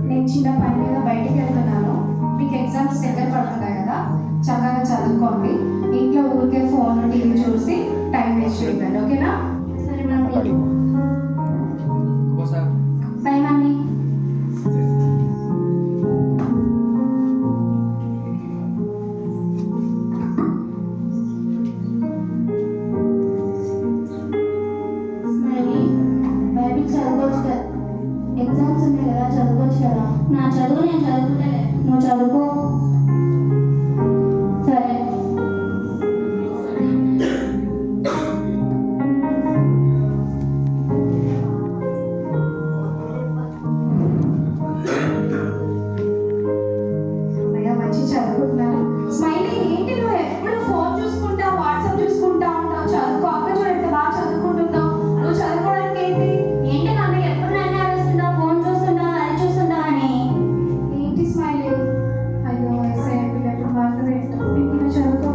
నేను చిన్న పని మీద బయటికి వెళ్తున్నాను. మీకు ఎగ్జామ్స్ దగ్గర పడుతున్నాయి కదా, చక్కగా చదువుకోండి. ఇంట్లో ఊరికే ఫోన్ టీవీ చూసి టైం వేస్ట్ చేయకండి, ఓకేనా? సరే మమ్మీ. By mummy. ఎగ్జామ్స్ ఉన్నాయి కదా, చదువుకోవచ్చు కదా. నా చదువు నేను చదువుకుంటలే, నువ్వు చదువుకో. సరే. అయ్యా మంచి చదువుకుంటున్నాను. స్మైలీ, ఏంటి నువ్వు ఎప్పుడు ఫోన్ చూసుకుంటా వాట్సాప్ చూసుకుంటా ఉంటావు? చదువుకో. అక్క చూడు ఎంత బాగా చదువుకుంటున్నావు. నువ్వు చదువుకోవడానికి ఏంటి? ఏంటి నాన్న ఎప్పుడు నన్ను అరుస్తున్నావు? ఫోన్ చూస్తుంటావు, అది చూస్తుంటావు అని. ఏంటి స్మైలీ? అయ్యో ఎస్ఐ పిల్లలు మారుతుంది ఏంటో. నువ్వు చదువుకో.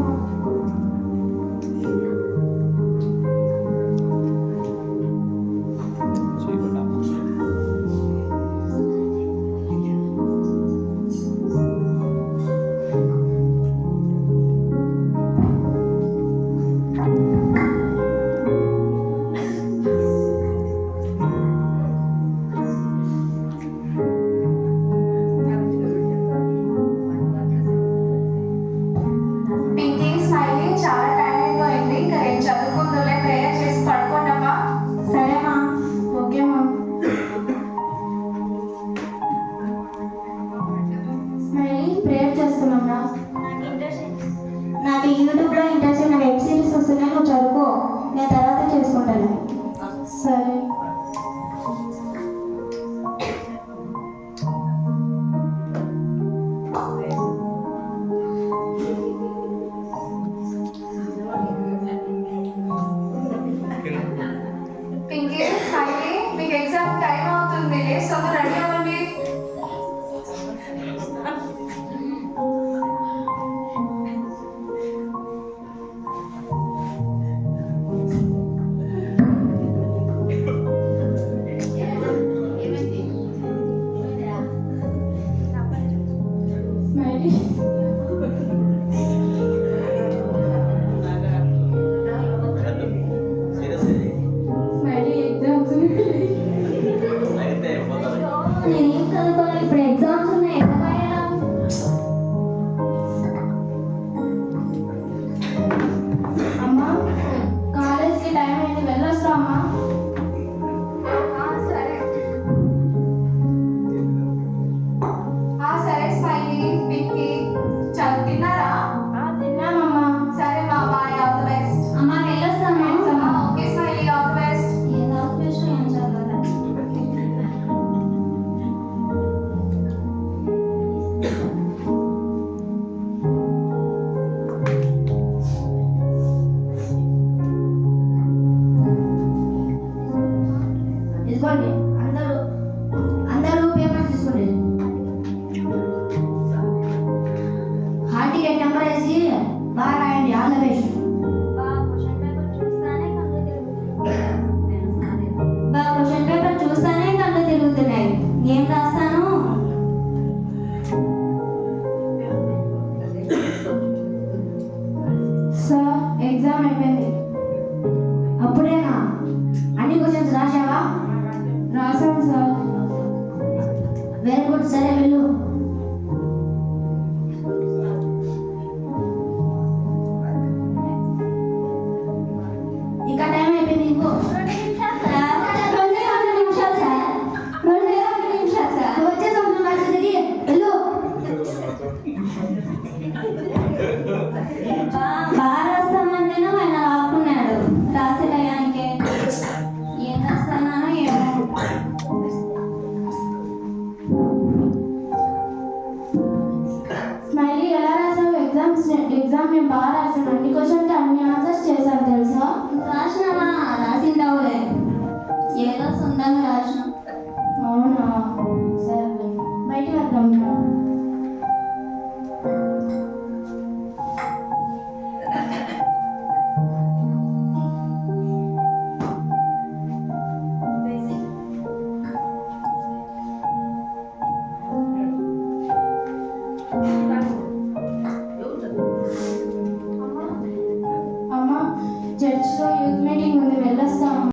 పింకీ, స్మైలీ, చాలా టైం అయిపోయింది. ఇంకా రేపు చదువుకుందులే. ప్రేయర్ చేసి పడుకోండమ్మా. సరేమ్మా. ఓకేమ్మా. స్మైలీ, ప్రేయర్ చేసుకున్నామ్మా. నాకు యూట్యూబ్లో ఇంట్రెస్ట్ అయిన వెబ్ సిరీస్ వస్తున్నాయి, నువ్వు చదువుకో. నేను తర్వాత చేసుకుంటాను. సరే. పింకీ, స్మైలీ, మీకు ఎగ్జామ్ టైం అవుతుంది. లేస్తాము, రెడీ అవ్వండి. స్మైలీ, స్మైలీ ఎగ్జామ్స్ నేనేం చదువుకోవాలి? ఇప్పుడు ఎగ్జామ్స్ ఉన్నాయి, ఎలా రాయాలా? అమ్మా, కాలేజ్కి టైం అయింది, వెళ్ళొస్తా అమ్మా. సరే. సరే స్మైలీ, పింకీ, తిన్నారా? తిన్నామమ్మా. సరే మా బాయ్, ఆల్ ది బెస్ట్. అమ్మా వెళ్ళొస్తాను. Okay smiley, all the best. ఏం ఆల్ ది బెస్ట్ ఏం చదవాలి? ఇదిగోండి, అందరూ పేపర్ తీసుకోండి. హాల్ టికెట్ నెంబర్ వేసి బాగా రాయండి. All the best. Question paper చూస్తానే కళ్ళు తిరుగుతున్నాయి. ఏం రాస్తాను? సార్, ఎగ్జామ్ అయిపోయింది. అప్పుడేనా? అన్ని క్వశ్చన్స్ రాశావా? అమ్మ, చర్చ్లో యూత్ మీటింగ్ ఉంది,